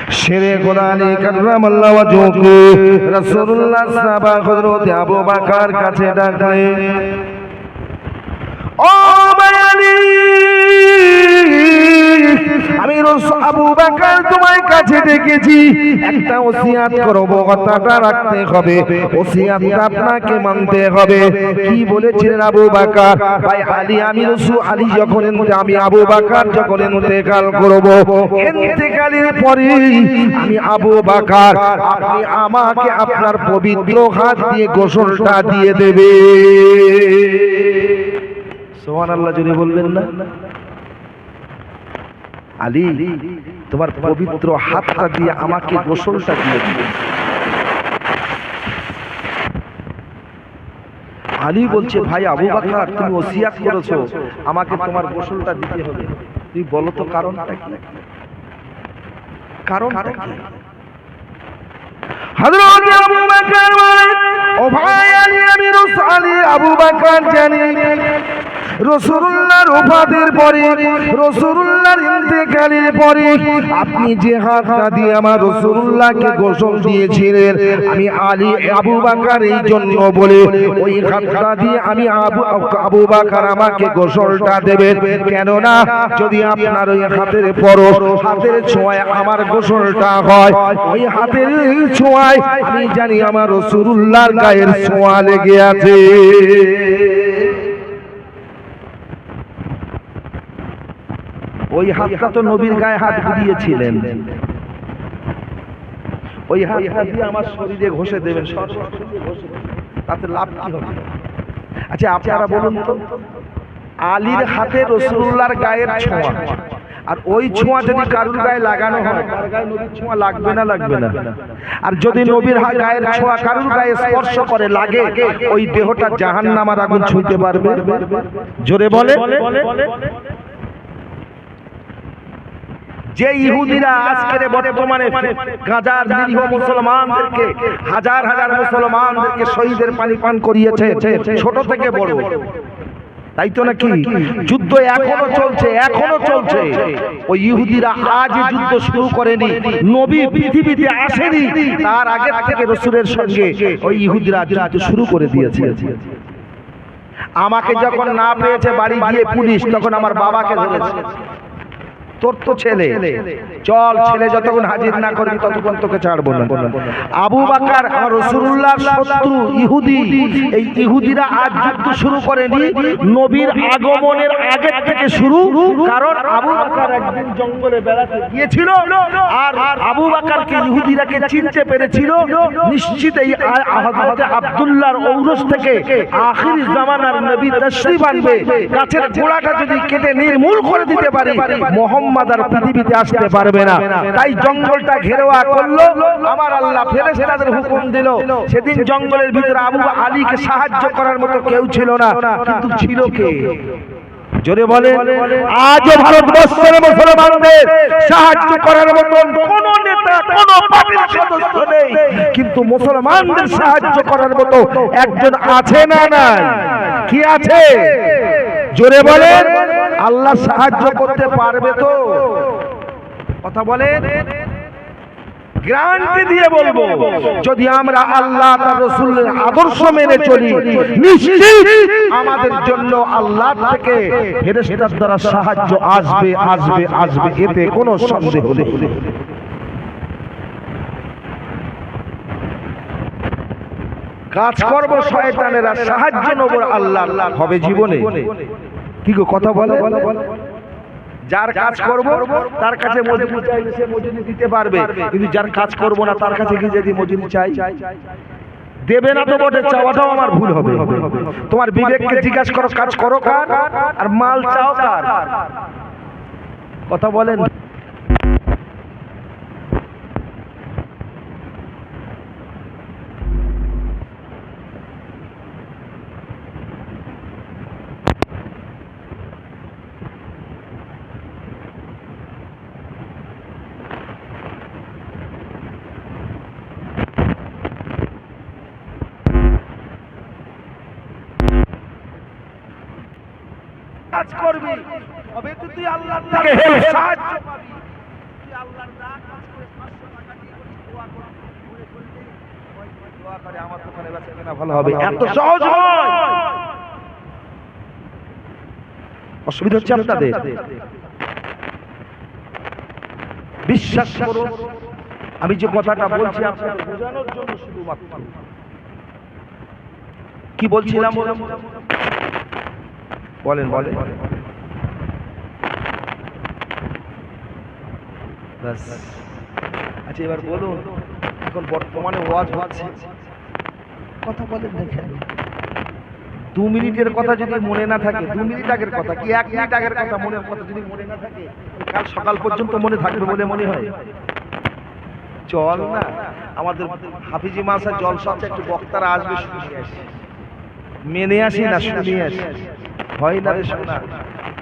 शेरे खुदा ने करमल्लाहु वजहहु রাসূলুল্লাহ সাহাবা হযরত আবু বকর কাছে ডাকলেন, ও মায়ানি, আমি আবু বকর তোমার কাছে ডেকেছি, একটা ওসিয়াত করব, কথাটা রাখতে হবে, ওসিয়াতটা আপনাকে মানতে হবে। কি বলেছিলেন আবু বকর? ভাই আলী, আমি রাসূল আলী যখন আমি আবু বকর যখন ইন্তেকাল করব, ইন্তেকালের পরে আমি আবু বকর, আপনি আমাকে আপনার পবিত্র হাত দিয়ে গোসলটা দিয়ে দেবে। সুবহানাল্লাহ, জোরে বলবেন না? আলী, তোমার পবিত্র হাতটা দিয়ে আমাকে গোসলটা দিয়ে দিবে। আলী বলছে, ভাই আবু বকর, তুমি ওসিয়াত করেছো আমাকে তোমার গোসলটা দিতে হবে, তুই বলো তো কারণটা কি? কারণটা কি? হযরত আবু বকর বলেন, ও ভাই আলী, আমি রাসূল আলী আবু বকর জানি রাসূলুল্লাহর ওফাতের পরে, রাসূলুল্লাহর ইন্তেকালের পরে আপনি যে হাতটা দিয়ে আমার রাসূলুল্লাহকে গোসল দিয়েছিলেন, আমি আলী আবু বকর এই জন্য বলে ওই হাতটা দিয়ে আমি আবু বকর আমাকে গোসলটা দেবেন। কেননা যদি আপনার ওই হাতের পরশ, হাতের ছোঁয়ায় আমার গোসলটা হয়, ওই হাতের ছোঁয়ায় আমি জানি আমার রাসূলুল্লাহর গায়ের ছোঁয়া লেগে আছে। ওই হাতটা তো নবীর গায়ে হাত দিয়েছিলেন, ওই হাতটা দিয়ে আমার শরীরে ঘষে দেবেন, তাতে লাভ কি হবে? আচ্ছা আপনারা বলুন তো, আলীর হাতে রাসূলুল্লাহর গায়ের ছোঁয়া, আর ওই ছোঁয়া যদি কারুর গায়ে লাগানো হয়, তার গায়ে নবীর ছোঁয়া লাগবে না লাগবে না? আর যদি নবীর গায়ের ছোঁয়া কারুর গায়ে স্পর্শ করে লাগে, ওই দেহটা জাহান্নামের আগুন ছুঁতে পারবে? জোরে বলে। যে ইহুদিরা আজকের বর্তমানে গাজার নিরীহ মুসলমানদেরকে, হাজার হাজার মুসলমানদেরকে শহীদের পানি পান করিয়েছে, ছোট থেকে বড়, তাই তো নাকি? যুদ্ধ এখনো চলছে, এখনো চলছে। ওই ইহুদিরা আজ যুদ্ধ শুরু করেনি, নবী পৃথিবীতে আসেনি তার আগে থেকে রাসূলের সঙ্গে ওই ইহুদিরা যুদ্ধ শুরু করে দিয়েছে। আমাকে যখন না পেয়েছে বাড়ি গিয়ে পুলিশ, তখন আমার বাবাকে ধরেছে, তোর তো ছেলে, চল, ছেলে যতক্ষণ হাজির না করবি ততক্ষণ তোকে ছাড়বো না। আবু বকর আর রাসূলুল্লাহর শত্রু ইহুদি, এই ইহুদিরা আজ যুদ্ধ শুরু করেনি, নবীর আগমনের আগে থেকে শুরু। কারণ আবু বকর একদিন জঙ্গলে বেড়াতে গিয়েছিল, আর আবু বকরকে ইহুদিরাকে চিনতে পেরেছিল। নিশ্চিত এই হযরত আব্দুল্লাহর ঔরস থেকে আখির জামানার নবী তাশরীফ আনবে, গাছের গোড়াটা যদি কেটে নির্মূল করে দিতে পারি, মুহাম্মদ আর পৃথিবীতে আসতে পারবে না। তাই জঙ্গলটা ঘেরাওয়া করলো, আমার আল্লাহ ফেরেশতাদের হুকুম দিল। সেদিন জঙ্গলের ভিতরে আবু আলীকে সাহায্য করার মতো কেউ ছিল না, কিন্তু ছিল কে? জোরে বলে। আজও ভারতবর্ষের মুসলমানদের সাহায্য করার মতো কোন নেতা, কোন পার্টির সদস্য নেই, কিন্তু মুসলমানদের সাহায্য করার মতো একজন আছে না নাই? কি আছে? জোরে বলেন। আল্লাহ সাহায্য করতে পারবে তো? কথা বলেন। গ্যারান্টি দিয়ে বলবো, যদি আমরা আল্লাহ তার রাসূলের আদর্শ মেনে চলি, নিশ্চিত আমাদের জন্য আল্লাহ থেকে ফেরেশতার দ্বারা সাহায্য আসবে আসবে আসবে, এতে কোনো সন্দেহ নেই। কাজ করব শয়তানেরা, সাহায্য নেব আল্লাহ হবে জীবনে। কি গো, কথা বলে? যার কাজ করব তার কাছে মজুরি চাইলে সে মজুরি দিতে পারবে, কিন্তু যার কাজ করব না তার কাছে কি যদি মজুরি চাই, দেবে না তো বটে, চাওয়াটাও আমার ভুল হবে। তোমার বিবেককে জিজ্ঞাসা করো, কাজ করো কার আর মাল চাও কার? কথা বলেন। কাজ করবি, তবে তুই আল্লাহর থেকে হেল্প, সাহায্য পাবি। তুই আল্লাহর না কাজ করে করে আমার দোকানে বেচা কেনা ভালো হবে, এত সহজ নয়। অসুবিধা হচ্ছে আপনাদের? বিশ্বাস করুন, আমি যে কথাটা বলছি আপনাদের বোঝানোর জন্য শুধুমাত্র। কি বলছিলাম বলেন বলেন। আচ্ছা এবার বলুন, এখন বর্তমানে ওয়াজ হচ্ছে, কথা বলেন দেখেন, 2 মিনিটের কথা যদি মনে না থাকে, 2 মিনিট আগের কথা কি 1 মিনিট আগের কথা মনের কথা যদি মনে না থাকে, কাল সকাল পর্যন্ত মনে থাকবে বলে মনে হয়? চল না আমাদের হাফিজি মাসা জলসা আছে, একটু বক্তারা আসবে, শুনিয়ে আসি, মেনে আসি না শুনিয়ে আসি, হয় না রে শোনা,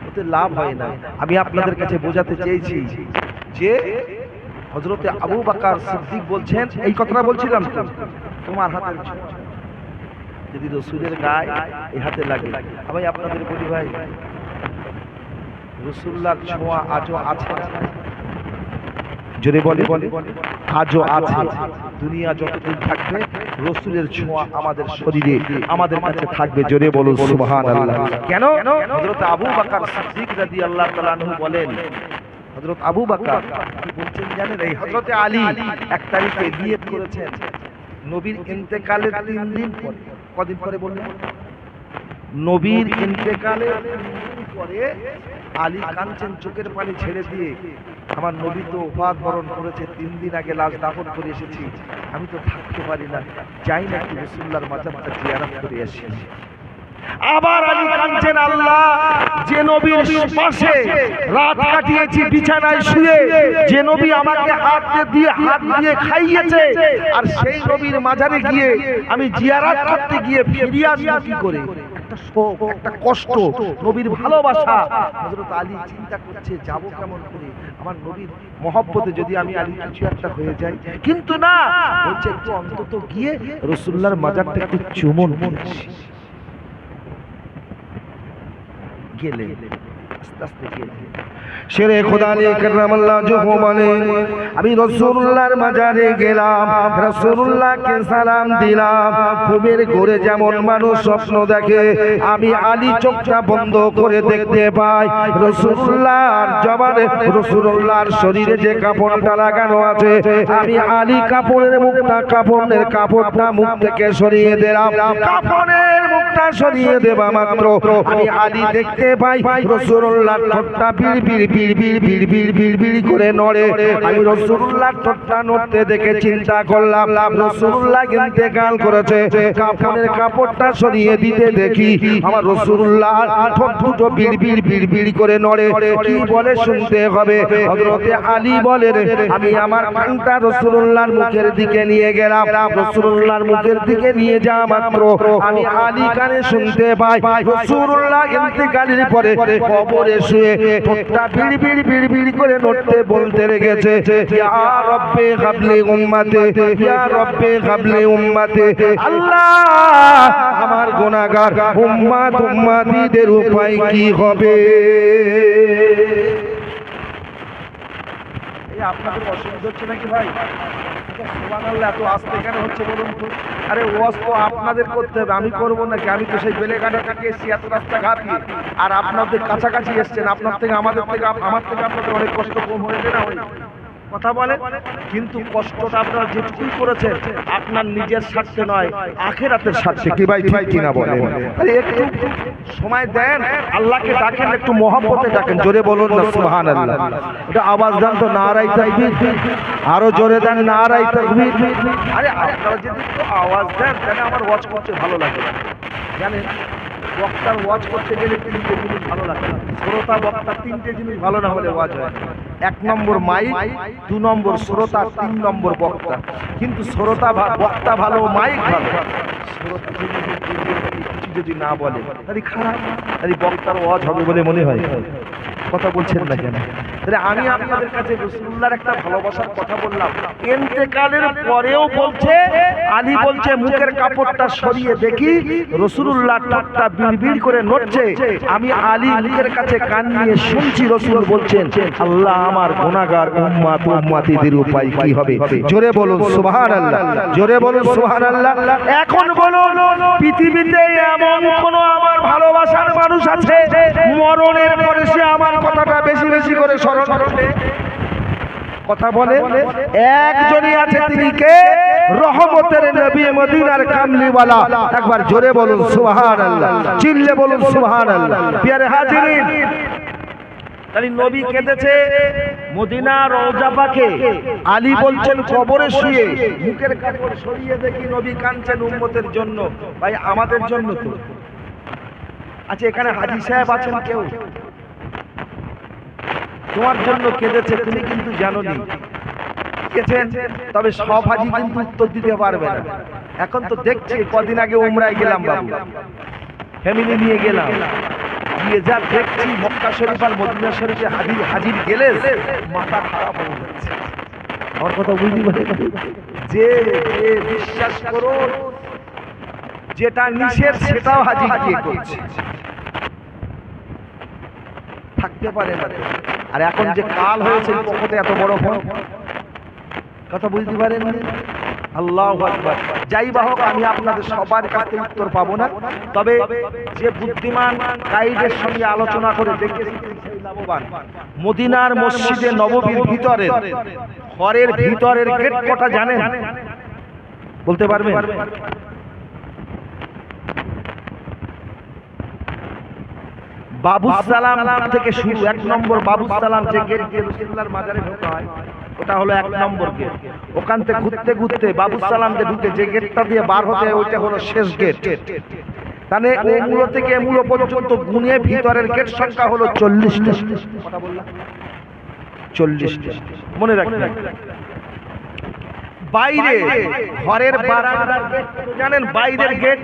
ওতে লাভ হয় না। আমি আপনাদের কাছে বোঝাতে চেয়েছি যে হযরতে আবু বকর সিদ্দিক বলছেন, এই কথাটা বলছিলাম তো, তোমার হাতের ছোঁয়া যদি রাসূলের গায়ে এই হাতে লাগে। আমি আপনাদের বলি ভাই, রাসূলুল্লাহর ছোঁয়া আজও আছে, জোরে বলে আজও আছে। দুনিয়া যতদিন থাকবে রাসূলের ছোঁয়া আমাদের শরীরে আমাদের কাছে থাকবে, জোরে বলুন সুবহানাল্লাহ। কেন? হযরত আবু বকর সিদ্দিক রাদিয়াল্লাহু তাআলা আনহু বলেন, হযরত আবু বকর কি বলছেন জানেন? এই হযরতে আলী 1 তারিখে বিয়ে করেছেন নবীর ইন্তেকালের 3 দিন পরে। কদিন পরে বললেন? নবীর ইন্তেকালের 3 দিন পরে আলী কাঁদছেন, চোখের পানি ছেড়ে দিয়ে, আমার নবী তো ওফাত বরণ করেছে, 3 দিন আগে লাশ দাফন করে এসেছি, আমি তো থাকতে পারি না, যাই না একটু রাসূলুল্লাহর মাজারটা জিয়ারত করে আসি। আবার আলী কাঁদছেন, আল্লাহ, যে নবীর পাশে রাত কাটিয়েছি বিছানায় শুয়ে, যে নবী আমাকে হাত দিয়ে খাইয়েছে, আর সেই নবীর মাজারে গিয়ে আমি জিয়ারত করতে গিয়ে ফিরে আসবো কি করে? একটা শোক, একটা কষ্ট, নবীর ভালোবাসা। হযরত আলী চিন্তা করছে যাব কেমন করে, আমার নবীর মহব্বতে যদি আমি আলী কিছু একটা হয়ে যাই। কিন্তু না, বলছে একটু অন্তত গিয়ে রাসূলুল্লাহর মাজারটা একটু চুম্বন দিয়েছি। গেলে আস্তে আস্তে গেলে শেরে খোদা আলী কাররামাল্লাহু ওয়াজহু বলেন, আমি রাসূলুল্লাহর মাজারে গেলাম, রাসূলুল্লাহকে সালাম দিলাম। ঘুমের ঘোরে যেমন মানুষ স্বপ্ন দেখে, আমি আলী চোখটা বন্ধ করে দেখতে পাই রাসূলুল্লাহর জবানে, রাসূলুল্লাহর শরীরে যে কাপড়টা লাগানো আছে, আমি আলী কাপড়ের কাপড়টা মুখ থেকে সরিয়ে দিলাম। কাপড়ের মুখটা সরিয়ে দেবা মাত্র আমি আলী দেখতে পাই রাসূলুল্লাহর ঠোঁটটা বিড় করে নড়ে। আমি রাসূলুল্লাহর ঠোঁটটা নড়তে দেখে চিন্তা করলাম রাসূলুল্লাহ ইন্তেকাল করেছে। কাপড়টা সরিয়ে দিতে দেখি আমার রাসূলুল্লাহ ঠোঁট দুটো বিড় করে নড়ে। কি বলে শুনতে হবে। হযরতে আলী বলেন, আমি আমার কানটা রাসূলুল্লাহর মুখের দিকে নিয়ে গেলাম। রাসূলুল্লাহর মুখের দিকে নিয়ে যাওয়া মাত্র আমি আলী কানে শুনতে পাই রাসূলুল্লাহ ইন্তেকালের পরে কবরে শুয়ে ঠোঁটটা বিড় করে নড়তে বলতে লেগেছে, ইয়া রব্বে হাবলি উম্মতে, ইয়া রব্বে হাবলি উম্মতে। আল্লাহ, আমার গুনাহগার উম্মতিদের উপায় কি হবে? এই আপনাদের অসুবিধা হচ্ছে নাকি ভাই? সুবহানাল্লাহ, এত আস্তে কেন হচ্ছে বলুন তো? আরে ওয়াজ তো আপনাদের করতে হবে, আমি করবো নাকি? আমি তো সেই বেলেঘাটা থেকে এসেছি এত রাস্তা ঘাটিয়ে, আর আপনাদের কাছাকাছি এসছেন, আমার থেকে আপনাদের অনেক কষ্ট কম হয়েছে না? ওই কথা বলে, কিন্তু কষ্টটা আপনারা যেটুকুই করেছেন আপনার নিজের স্বার্থে নয়, আখিরাতের স্বার্থে। কি ভাই ঠিক কিনা বলেন? আরে একটু সময় দেন, আল্লাহকে ডাকেন, একটু মহব্বতে ডাকেন, জোরে বলুন না সুবহানাল্লাহ। এটা আওয়াজ দেন তো, নারায়ে তাকবীর, আরো জোরে দেন নারায়ে তাকবীর। আরে আপনারা যদি একটু আওয়াজ দেন তাহলে আমার ওয়াজ করতে ভালো লাগে। জানেন, বক্তার ওয়াজ করতে গেলে 3টে জিনিস ভালো লাগে, শ্রোতা বক্তা 3টে জিনিস ভালো না হলে ওয়াজ হয় না। 1 নম্বর মাইক, 2 নম্বর শ্রোতা, 3 নম্বর বক্তা। কিন্তু শ্রোতা বক্তা ভালো, মাইক ভালো, শ্রোতা যদি না বলে তাহলে খারাপ, তাহলে বক্তার ওয়াজ হবে বলে মনে হয়। কথা বলছেন না কেন? তাহলে আমি আপনাদের কাছে রাসূলুল্লাহর একটা ভালোবাসার কথা বললাম, ইন্তেকালের পরেও বলছে, আলী বলছে মুখের কাপড়টা সরিয়ে দেখি রাসূলুল্লাহ ঠোঁটটা বিড়বিড় করে নড়ছে, আমি আলী মুখের কাছে কান নিয়ে শুনছি রাসূল বলছেন, আল্লাহ আমার গুনাহগার উম্মত উম্মতিদের উপায় কি হবে? জোরে বলুন সুবহানাল্লাহ, জোরে বলুন সুবহানাল্লাহ। এখন বলুন, পৃথিবীতে এমন কোন আমার ভালোবাসার মানুষ আছে মরণের পরে সে আমার কথাটা বেশি বেশি করে স্মরণ করবে? কথা বলে একজনই আছে, তিনি কে? রহমতের নবী মদিনার কামলিওয়ালা। একবার জোরে বলুন সুবহানাল্লাহ, চিল্লে বলুন সুবহানাল্লাহ। প্রিয় হাজিরিন, তাই নবী কেঁদেছে মদিনার রওজা পাকে, আলী বলছেন কবরে শুয়ে মুখের কাপড় সরিয়ে দেখি নবী কাঁদছেন উম্মতের জন্য। ভাই আমাদের জন্য তো। আচ্ছা এখানে হাজী সাহেব আছেন কেউ? তোমার জন্য কেঁদেছে, তুমি কিন্তু জানোনি কেঁদেছেন, তবে সব হাজী কিন্তু উত্তর দিতে পারবে না। এখন তো দেখছি, কদিন আগে উমরায় গেলাম বাবু, ফ্যামিলি নিয়ে গেলাম, গিয়ে যা দেখছি মক্কা শরীফ আর মদিনা শরীফে হাজির গেলে মাথা খারাপ হয়ে যাচ্ছে। আমার কথা বুঝতে পারে? যে বিশ্বাস করো যেটা নিষেধ সেটাও হাজির গিয়ে করছে, থাকতে পারে না। আর এখন যে কাল হয়েছে পক্ষতে এত বড় ফল, কথা বুঝতে পারেন? আল্লাহু আকবার। যাই বা হোক, আমি আপনাদের সবার কাছে উত্তর পাবো না, তবে যে বুদ্ধিমান গাইডের সঙ্গে আলোচনা করে দেখেছি সেই লাভবান। মদিনার মসজিদে নববীর ভিতরে ঘরের ভিতরের গেট কটা জানেন? বলতে পারবেন? বাবুস সালাম থেকে শুরু, 1 নম্বর বাবুস সালাম যে গেট দিয়ে রাসূলুল্লাহর মাজারে ঢোকা হয়, ওটা হলো 1 নম্বর গেট। ওখান থেকে ঘুরতে ঘুরতে বাবুস সালাম দিয়ে ঢুকে যে গেটটা দিয়ে বার হতে হয় ওইটা হলো শেষ গেট। তাহলে এই মূল থেকে মূল পর্যন্ত গুনিয়ে ভিতরের গেট সংখ্যা হলো 40টা। কথা বললাম 40টা, মনে রাখবেন। বাইরে ঘরের বারান্দার গেট জানেন? বাইরের গেট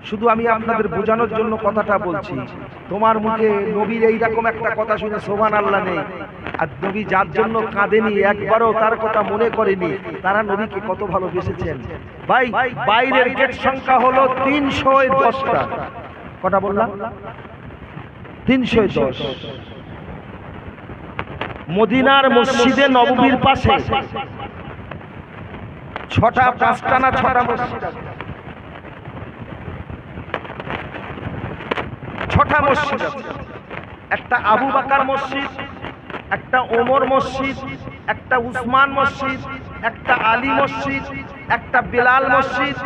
শুধু আমি আপনাদের বোঝানোর জন্য কথাটা বলছি। তোমার মুখে নবীর এইরকম একটা কথা শুনে সুবহানাল্লাহ নেই, আর নবী যার জন্য কাঁদেনি, একবারও তার কথা মনে করেনি, তারা নবীকে কত ভালোবেসেছেন। ভাই বাইরের গেট সংখ্যা হলো 310টা। কথা বললাম 310। মদিনার মসজিদে নববীর পাশে 6টা 5টা না 6টা মসজিদ আছে। 6টা মসজিদ আছে। একটা আবু বকর মসজিদ, একটা ওমর মসজিদ, একটা উসমান মসজিদ, একটা আলী মসজিদ, একটা বেলাল মসজিদ,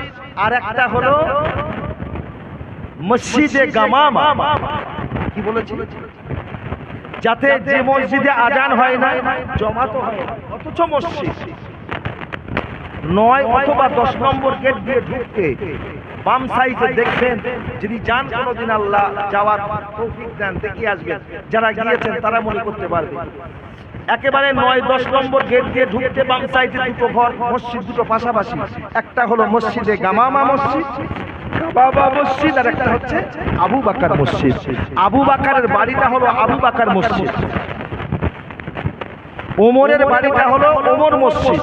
আর একটা হলো মসজিদে গামামা। কি বলেছি? যাতে যে মসজিদে আজান হয় না, জমাতো হয় না, অথচ মসজিদ 9 অথবা 10 নম্বর গেট দিয়ে ঢুকতে বাম সাইডে দেখবেন, যদি যান কোনোদিন আল্লাহ যাওয়ার তৌফিক দেন দেখে আসবেন, যারা গিয়েছেন তারা মনে করতে পারবে। একেবারে 9-10 নম্বর গেট দিয়ে ঢুকতে বাম সাইডে দুটো ঘর, মসজিদ দুটো পাশাপাশি। একটা হলো মসজিদে গামামা মসজিদ, বাবা মসজিদ, আর একটা হচ্ছে আবু বকর মসজিদ। আবু বকরের বাড়িটা হলো আবু বকর মসজিদ, ওমরের বাড়িটা হলো ওমর মসজিদ,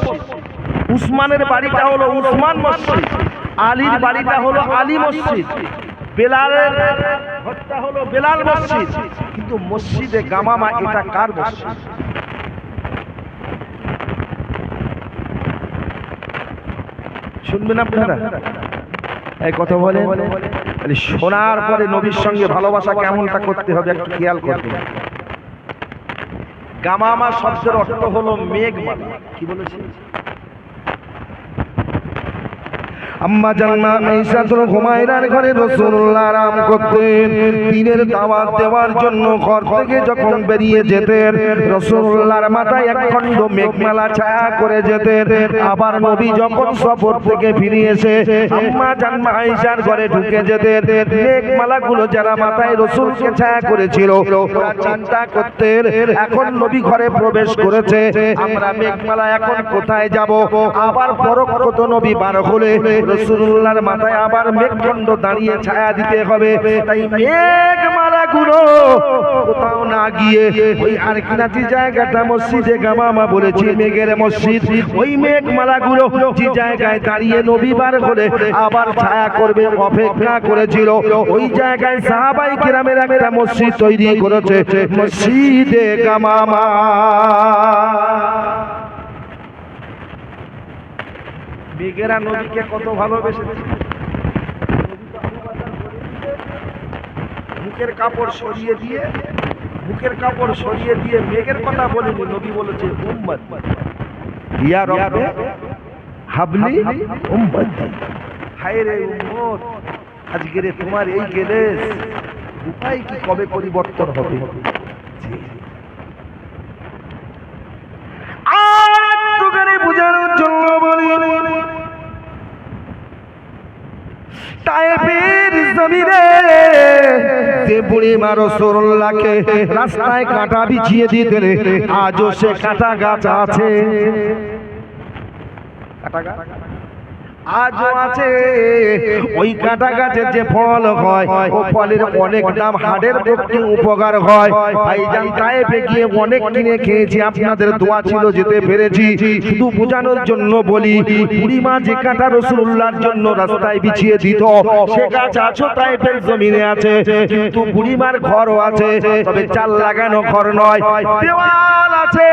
উসমানের বাড়িটা হলো উসমান মসজিদ, আলীর বাড়িটা হলো আলী মসজিদ, বেলালের ঘরটা হলো বেলাল মসজিদ। কিন্তু মসজিদে গামামা এটা কার মসজিদ? শুনবেন আপনারা এই কথা বলে? শোনার পরে নবীর সঙ্গে ভালোবাসা কেমনটা করতে হবে একটু খেয়াল করবেন। গামামা শব্দের অর্থ হলো মেঘমালা। কি বলেছি? আম্মা জান্নাত আয়েশাতুল হুমায়রার ঘরে রাসূলুল্লাহ আরাম করতেন। দিনের দাওয়াত দেওয়ার জন্য ঘর থেকে যখন বেরিয়ে যেতেন, রাসূলুল্লাহর মাথায় একখণ্ড মেঘমালা ছায়া করে যেতেন। আবার নবী যখন সফর থেকে ফিরে এসে আম্মা জান্নাত আয়েশার ঘরে ঢুকে যেতেন, মেঘমালাগুলো যারা মাথায় রাসূলকে ছায়া করেছিল চিন্তা করতেন, এখন নবী ঘরে প্রবেশ করেছে, আমরা মেঘমালা এখন কোথায় যাব? আবার পরক্ষত নবী বার হলে রাসূলুল্লাহর মাথায় আবার মেঘখণ্ড দাঁড়িয়ে ছায়া দিতে হবে। তাই মেঘমালাগুলো কোথাও না গিয়ে ওই আরকিনাজি জায়গাটা মসজিদে গামামা বলেছি মেঘের মসজিদ, ওই মেঘমালাগুলো যে জায়গায় দাঁড়িয়ে নবী বার হলে আবার ছায়া করবে অপেক্ষা করেছিল, ওই জায়গায় সাহাবায়ে কেরামের একটা মসজিদ তৈরি করেছে, মসজিদে গামামা। মেঘেরা নবীকে কত ভালোবেসেছে। মুখের কাপড় সরিয়ে দিয়ে মেঘের কথা বলেনি, নবী বলেছে উম্মত ইয়া রব্বে হাবলি উম্মতি। হায় রে উম্মত, আজকে রে তোমার এই গেলেস উপায় কি কবে পরিবর্তন হবে? আর বুঝানোর জন্য বলি, তায়েফের জমিনে যে বুড়ি মা রাসূলুল্লাহকে রাস্তায় কাঁটা বিছিয়ে দিতেন, আজও সে কাঁটা গাছ আছে, কাঁটা গাছ আজও আছে। ওই কাঁটা গাছের যে ফল হয় ও ফলের অনেক দাম, হাড়ের পক্ষে উপকার হয়। ভাইজান তায়েফে গিয়ে অনেক কিনে খেয়েছি, আপনাদের দোয়া ছিল যেতে পেরেছি। শুধু বোঝানোর জন্য বলি, বুড়িমা যে কাঁটা রাসূলুল্লাহর জন্য রাস্তায় বিছিয়ে দিত, সে গাছ আজও তায়েফের জমিনে আছে। কিন্তু বুড়িমার ঘরও আছে, তবে চাল লাগানো ঘর নয়, দেওয়াল আছে,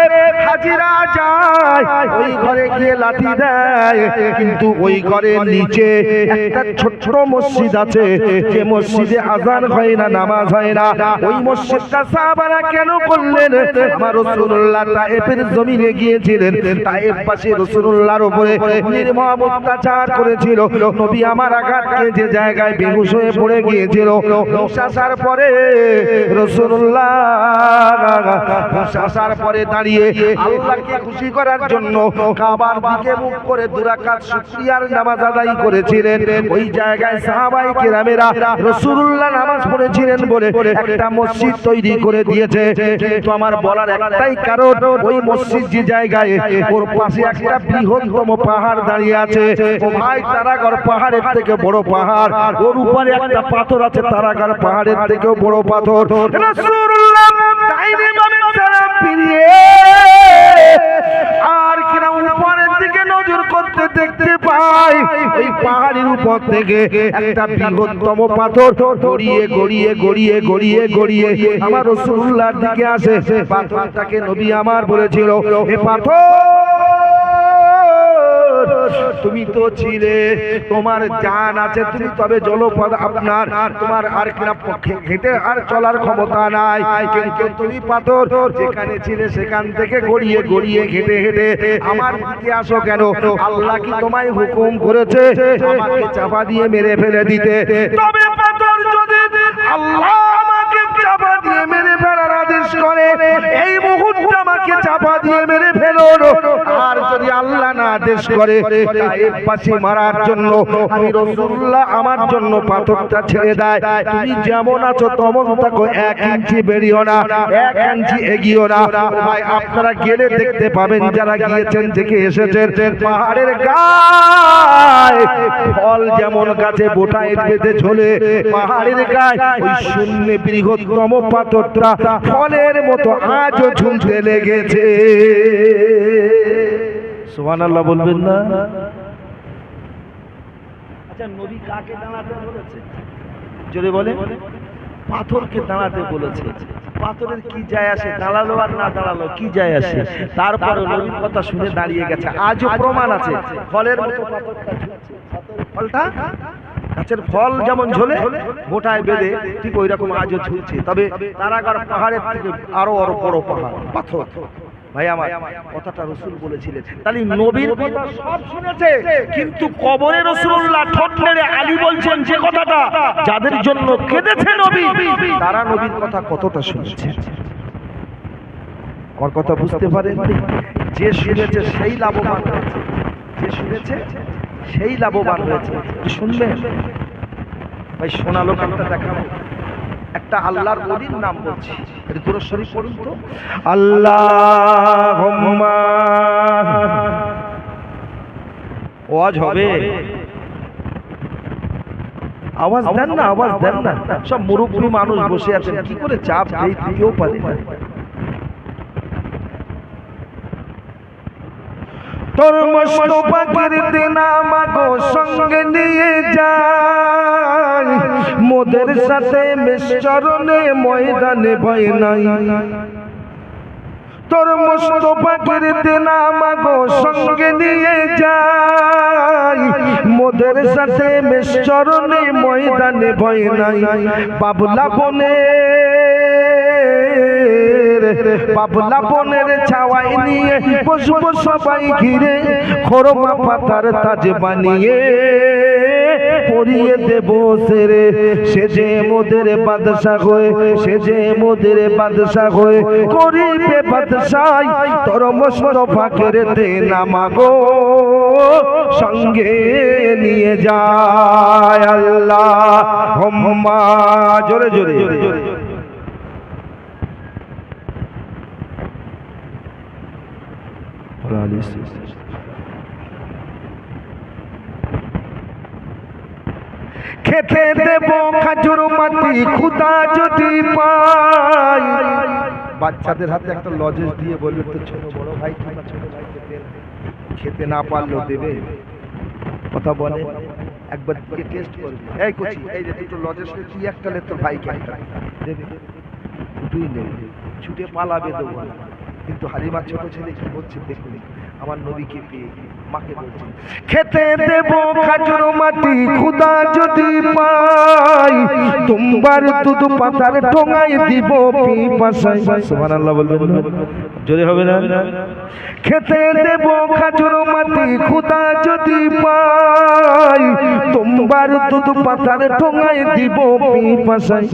হাজিরা যায়, ওই ঘরে গিয়ে লাঠি দেয়। কিন্তু ওই ঘরের নিচে একটা ছোট্ট মসজিদ আছে, যে মসজিদে আযান হয় না, নামাজ হয় না। ওই মসজিদটা সাহাবারা কেন করলেন? আমার রাসূলুল্লাহ তায়েফের জমিনে গিয়েছিলেন, তায়েফবাসী রাসূলুল্লাহর উপরে নির্মম অত্যাচার করেছিল। নবী আমার আঘাত খেয়ে যে জায়গায় বেহুশ হয়ে পড়ে গিয়েছিল, আসার পরে রাসূলুল্লাহ আসার পরে দাঁড়িয়ে আল্লাহকে খুশি করার জন্য কাবার দিকে মুখ করে দুই রাকাত শুকরিয়ার নামাজ আদায় করেছিলেন। ওই জায়গায় সাহাবায়ে কেরামেরা রাসূলুল্লাহ নামাজ পড়েছিলেন বলে একটা মসজিদ তৈরি করে দিয়েছে। কিন্তু আমার বলার একটাই কারণ, ওই মসজিদ যে জায়গায়, ওর পাশে একটা বৃহত্তম পাহাড় দাঁড়িয়ে আছে। ও ভাই, তারাগড় পাহাড়ের থেকে বড় পাহাড়, ওর উপরে একটা পাথর আছে, তারাগড় পাহাড়ের থেকেও বড় পাথর। রাসূলুল্লাহ ডাইনে বামে সালাম ফিরিয়ে আর কিনা উপরের দিকে নজর করতে দেখতে পাই, ওই পাহাড়ের উপর থেকে একটা বৃহত্তম পাথর গড়িয়ে গড়িয়ে গড়িয়ে গড়িয়ে গড়িয়ে আমার রাসূলুল্লাহর দিকে আসে। পাথরটাকে নবী আমার বলেছিল, এ পাথর তুমি তো ছিলে, তোমার জান আছে, তুমি তবে জলপথ আপনার, তোমার আর কিনা হেঁটে আর চলার ক্ষমতা নাই। কিন্তু তুমি পাথর যেখানে ছিলে সেখান থেকে গড়িয়ে গড়িয়ে হেঁটে হেঁটে আমার দিকে আসো কেন? আল্লাহ কি তোমায় হুকুম করেছে আমাকে চাপা দিয়ে মেরে ফেলে দিতে? তবে পাথর যদি আল্লাহ আমাকে চাপা দিয়ে মেরে ফেলার আদেশ করে, এই মুহূর্তে আমাকে চাপা দিয়ে মেরে ফেলো। আর যদি আল্লাহ না আদেশ করে তায়েফবাসী মারার জন্য, আমি রাসূলুল্লাহ আমার জন্য পাথরটা ছেড়ে দেয়, তুমি যেমন আছো তেমন থাকো, 1 ইঞ্চি বেরিও না, 1 ইঞ্চি এগিয়েও না। ভাই, আপনারা গেলে দেখতে পাবেন, যারা গিয়েছেন দেখে এসেছেন, পাহাড়ের গায়ে ফল যেমন গাছে বোটায় বেঁধে ঝোলে, পাহাড়ের গায়ে ওই শূন্য বৃহত্তম পাথরটা ফলের মতো আজও ঝুলতে লেগেছে। সুবহানাল্লাহ বলবেন না? আচ্ছা, নবী কাকে দাঁড়াতে বলেছে? যদি বলে পাথরকে দাঁড়াতে বলেছে। পাথরের কি যায় আসে? দাঁড়ালো আর না দাঁড়ালো কি যায় আসে? তারপরে নবীর কথা শুনে দাঁড়িয়ে গেছে। আজও প্রমাণ আছে, ফলের মতো পাথরটা ঝুলছে। ফলটা গাছের ফল যেমন ঝোলে মোটায় বেঁধে, ঠিক ওই রকম আজও ঝুলছে। তবে তারাগড় পাহাড়ের থেকে আরো বড় পাহাড় পাথর। ভাই আমার, কথাটা রাসূল বলেছিলেন। তাহলে নবীর কথা সব শুনেছে, কিন্তু কবরে রাসূলুল্লাহ ঠোঁট নেড়ে আলী বলছেন যে কথাটা, যাদের জন্য কেঁদেছে নবী, তারা নবীর কথা কতটা শুনেছে। আমার কথা বুঝতে পারেন? যে শুনেছে সেই লাভবান হয়েছে, যে শুনেছে সেই লাভবান হয়েছে। শুনবেন ভাই, শোনালো কানটা দেখাবো। একটা আল্লাহর নবীর নাম বলছি, এটা দুরূদ শরীফ পড়ুন তো। আল্লাহুম্মা ওয়াজ হবে, আওয়াজ দেন না, আওয়াজ দেন না। সব মুরব্বী মানুষ বসে আছেন, কি করে চাপ দেই দিতেও পারে না। তোর মোস্তফার দিনামা গো সঙ্গে নিয়ে যাই, মোদের সাথে মিশ্রণে ময়দানে ভয় নাই। তোর মোস্তফার দিনামা গো সঙ্গে নিয়ে যাই, মোদের সাথে মিশ্রণে ময়দানে ভয় নাই। বাবলা বনে বাবলা বনের ছাওয়াই নিয়ে বসব সবাই ঘিরে, খরমা পাতার তাজ বানিয়ে পরিয়ে দেব সেরে। সে যে মোদের বাদশা হয়ে, সে যে মোদের বাদশা হয়ে করিবে বাদশাই। তোর মোস্তফাকে দে নামাগো সঙ্গে নিয়ে যায়। আল্লাহুম্মা জোরে জোরে খেতে দেব খাজুর মাটি খুদা যদি পাই। বাচ্চাদের হাতে একটা লজেস দিয়ে বলবে তো ছোট বড় ভাই কিংবা ছোট ভাইকে দেন, খেতে না পারলেও দেবে। কথা বলে একবার দিয়ে টেস্ট করবে। এই কুচি, এই যে দুটো লজেস তুই একটা লে, তোর ভাইকে একটা দেবে, দুটোই নেবে, ছুটে পালাবে দেবো না। কিন্তু হালিমার ছোট ছেলে কি বলছে দেখুন, আমার নবীকে পেয়ে মাকে বলছে খেতে দেব খাজুর মাটি খুদা যদি পাই, তোমার দুধ পাতার ঠোঙায় দিব পিপাসায়। সুবহানাল্লাহ বলবেন না? জোরে হবে না? খেতে দেব খাজুর মাটি খুদা যদি পাই, তোমার দুধ পাতার ঠোঙায় দিব পিপাসায়।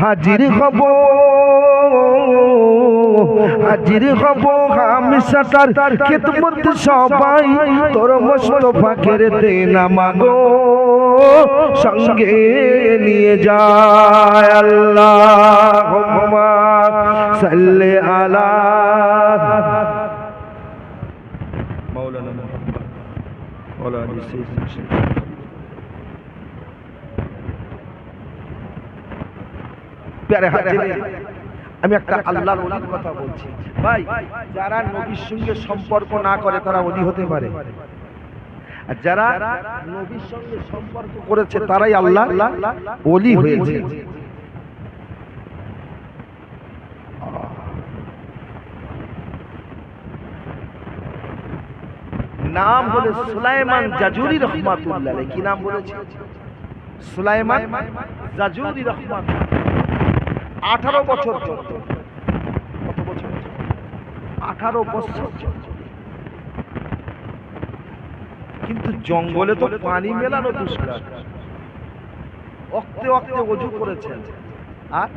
হাজির হব, হাজির হব আমি সাতার খিদমত সবাই। তোর মোস্তফাকে দে নামাগো সঙ্গে নিয়ে যায়। আল্লাহুম্মা সাল্লি আলা মাওলানা মুহাম্মদ ওয়া আলি সাইয়্যিদিনা। প্যারে হাজিরিন, আমি একটা আল্লাহর ওলির কথা বলছি ভাই। যারা নবীর সঙ্গে সম্পর্ক না করে তারা ওলি হতে পারে, আর যারা নবীর সঙ্গে সম্পর্ক করেছে তারাই আল্লাহ ওলি হয়েছে। নাম হলো সুলাইমান জাজুরি রহমাতুল্লাহ আলাইহি। কি নাম বলেছে? সুলাইমান জাজুরি রহমাতুল্লাহ। 18 বছর চলতো। কত বছর? 18 বছর। কিন্তু জঙ্গলে তো পানি মেলানো দুষ্কার। অক্তে অক্তে ওযু করেছেন, আর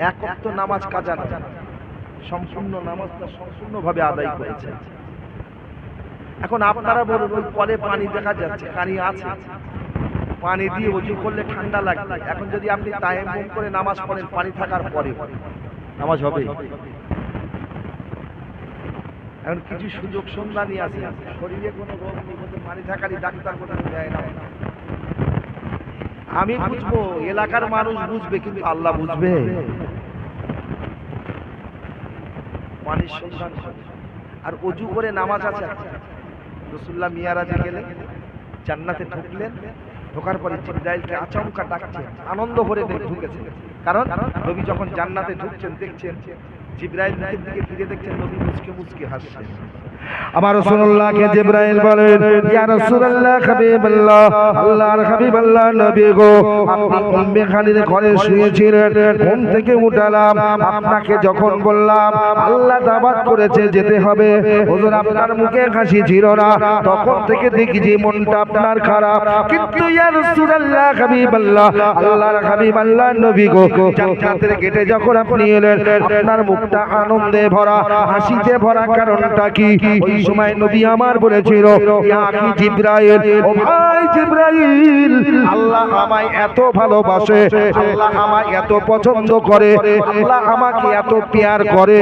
এক ওয়াক্ত নামাজ কাজা না, সম্পূর্ণ নামাজটা সম্পূর্ণভাবে আদায় করেছেন। এখন আপনারা বলুন, ওই কলে পানি দেখা যাচ্ছে, পানি আছে, পানি দিয়ে ওযু করলে ঠান্ডা লাগবে। এখন যদি আপনি তায়াম্মুম করে নামাজ পড়েন পানি থাকার পরে, নামাজ হবে? এখন কিছু সুযোগ সন্ধানী আছে, শরীরে কোনো রোগ নেই, পানি থাকারই ডাক্তার কোথাও দেয় না। আমি বুঝবো, এলাকার মানুষ বুঝবে, কিন্তু আল্লাহ বুঝবে। পানির সন্ধান আর ওযু করে নামাজ আছে। রাসূলুল্লাহ মিয়ারাজে গেলেন, জান্নাতে ঢুকলেন, ঢোকার পরে জিবরাইলকে আচমকা ডাকছেন, আনন্দ ভরে ঢুকেছেন। কারণ নবী যখন জান্নাতে ঢুকছেন দেখছেন জিবরাইল মুখের দিকে ফিরে দেখছেন নবী মুচকে মুচকে হাসছেন। আমার রাসূলুল্লাহকে জিবরাইল বলেন, ইয়া রাসূলুল্লাহ হাবিবাল্লাহ, আল্লাহর হাবিবাল্লাহ নবী গো, আপনি উম্মে খালির ঘরে শুয়েছিলেন, ঘুম থেকে উঠালাম, আপনাকে যখন বললাম আল্লাহ দাওয়াত করেছে যেতে হবে, হুজুর আপনার মুখে হাসি ছিল না, তখন থেকে দেখি যে মনটা আপনার খারাপ। কিন্তু ইয়া রাসূলুল্লাহ হাবিবাল্লাহ, আল্লাহর হাবিবাল্লাহ নবী গো, জান্নাতের গেটে যখন আপনি এলেন আপনার মুখ মুখটা আনন্দে ভরা, হাসিতে ভরা। কারণটা কি? ওই সময় নবী আমার বলেছিল, ইয়া আখি জিবরাইল, ও ভাই জিবরাইল, আল্লাহ আমায় এত ভালোবাসে, আল্লাহ আমায় এত পছন্দ করে, আল্লাহ আমাকে এত প্যার করে,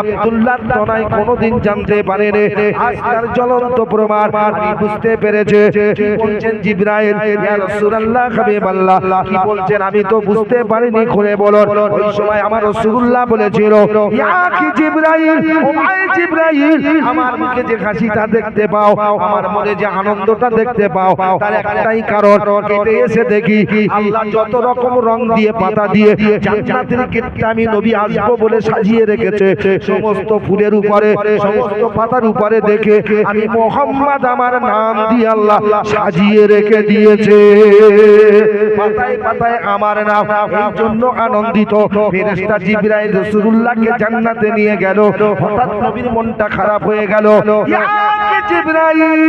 আব্দুল্লাহর তনায় কোনোদিন জানতে পারেনি। আজ তার জ্বলন্ত প্রমাণ আমি বুঝতে পেরেছে। কি বলছেন জিবরাইল? ইয়া রাসূলুল্লাহ, হাবিবাল্লাহ, কি বলছেন? আমি তো বুঝতে পারিনি, খুলে বলুন। ওই সময় আমার রাসূলুল্লাহ বলেছিল, ইয়া আখি জিবরাইল, ও ভাই জিবরাইল, আমার মুখে যে হাসিটা দেখতে পাও, আমার মনে যে আনন্দটা দেখতে পাও, তার একটাই কারণ, কেটে এসে দেখি আল্লাহ যত রকম রং দিয়ে, পাতা দিয়ে জান্নাতের গেটটা আমি নবী আসবো বলে সাজিয়ে রেখেছে। সমস্ত ফুলের উপরে, সমস্ত পাতার উপরে দেখে আমি মুহাম্মদ আমার নাম দিয়ে আল্লাহ সাজিয়ে রেখে দিয়েছে। পাতায় পাতায় আমার নাম, এই জন্য আনন্দিত। ফেরেশতা জিবরাইল রাসূলুল্লাহকে জান্নাতে নিয়ে গেল। হঠাৎ নবীর মনটা খারাপ হয়ে গেল। ইয়া জিবরাইল,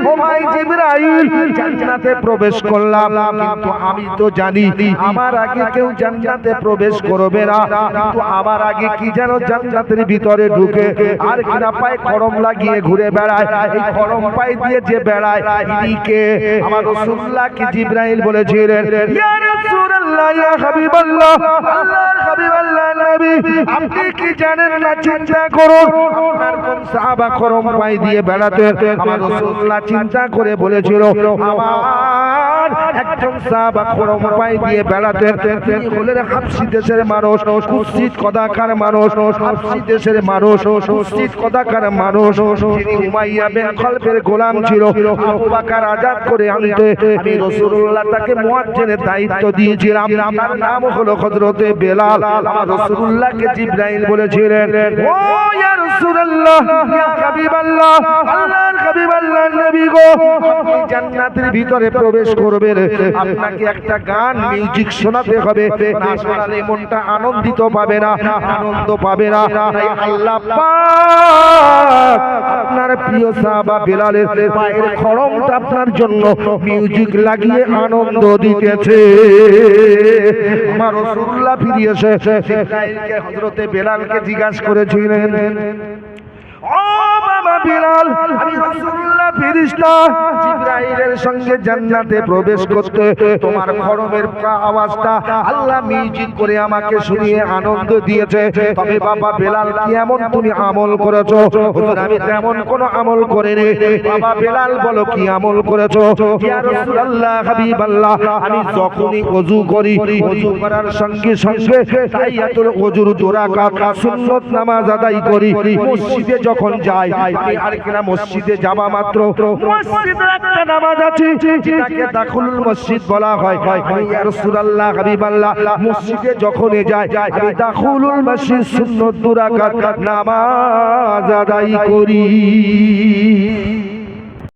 ও ভাই জিবরাইল, জান্নাতে প্রবেশ করলাম, কিন্তু আমি তো জানি আমার আগে কেউ জান্নাতে প্রবেশ করবে না। কিন্তু আমার আগে কি যেন জান্নাতের ভিতরে ঢুকে আর কিনা পায়ে খড়ম লাগিয়ে ঘুরে বেড়ায়। এই খড়ম পায়ে দিয়ে যে বেড়ায়, ইনি কে? আমার রাসূলুল্লাহকে জিবরাইল বলেছিলেন, ইয়া রাসূলুল্লাহ, ইয়া হাবিবাল্লাহ, আল্লাহর হাবিবাল্লাহ নবী, আপনি কি জানেন না? চিন্তা করুন, আপনার কোন সাহাবা খড়ম পায়ে দিয়ে বেড়াতেন? আমার রাসূলুল্লাহ চিন্তা করে বলেছিল, আমার একজন সাহাবা খড়ম পায়ে দিয়ে বেড়াতেন, তিনি হলেন হাবশী দেশের মানুষ, কুৎসিত কদাকার মানুষ, হাবশী দেশের মানুষ, কুৎসিত কদাকার মানুষ। তিনি উমাইয়া বিন খালফের গোলাম ছিল। আবু বকর আজাদ করে আনতে আমি রাসূলুল্লাহ তাকে মুয়াজ্জিনের দায়িত্ব দিয়েছিলাম। তার নাম হলো হযরতে বেলাল। আমার রাসূলুল্লাহকে জিবরাইল বলেছিলেন, ও ইয়া রাসূলুল্লাহ, ইয়া হাবিবাল্লাহ, আল্লাহর হাবিবাল্লাহ নবী গো, আপনি জান্নাতের ভিতরে প্রবেশ করবেন, আপনাকে একটা গান মিউজিক শোনাতে হবে, না শোনালে মনটা আনন্দিত পাবে না, আনন্দ পাবে না। তাই আল্লাহ পাক আপনার প্রিয় সাহাবা বেলালের পায়ের খড়মটা আপনার জন্য মিউজিক লাগিয়ে আনন্দ দিতেছে। আমার রাসূলুল্লাহ ফিরে এসে জিবরাইলকে, হযরতে বেলালকে জিজ্ঞাসা করেছিলেন, ও বাবা বিলাল, আমি রাসূলুল্লাহ ফেরেশতা জিবরাইলের সঙ্গে জান্নাতে প্রবেশ করতে তোমার খড়মের আওয়াজটা আল্লাহ মিউজিক করে আমাকে শুনিয়ে আনন্দ দিয়েছে। তবে বাবা বেলাল, কি এমন তুমি আমল করেছো? হুজুর, আমি তেমন কোনো আমল করিনি। বাবা বেলাল, বলো কি আমল করেছো? ইয়া রাসূলুল্লাহ, হাবিবাল্লাহ, আমি যখনই ওযু করি, ওযু করার সঙ্গে সঙ্গে তাহিয়াতুল ওযুর 2 রাকাত সুন্নাত নামাজ আদায় করি। মসজিদে যখন যাই, আমি আর কিনা মসজিদে যাওয়া মাত্র মসজিদের একটা নামাজ আছে যেটাকে দাখুলুল মসজিদ বলা হয়। আমি ইয়া রাসূলুল্লাহ, হাবিবাল্লাহ, মসজিদে যখন যাই, আমি দাখুলুল মসজিদ সুন্নাত 2 রাকাত নামাজ আদায় করি।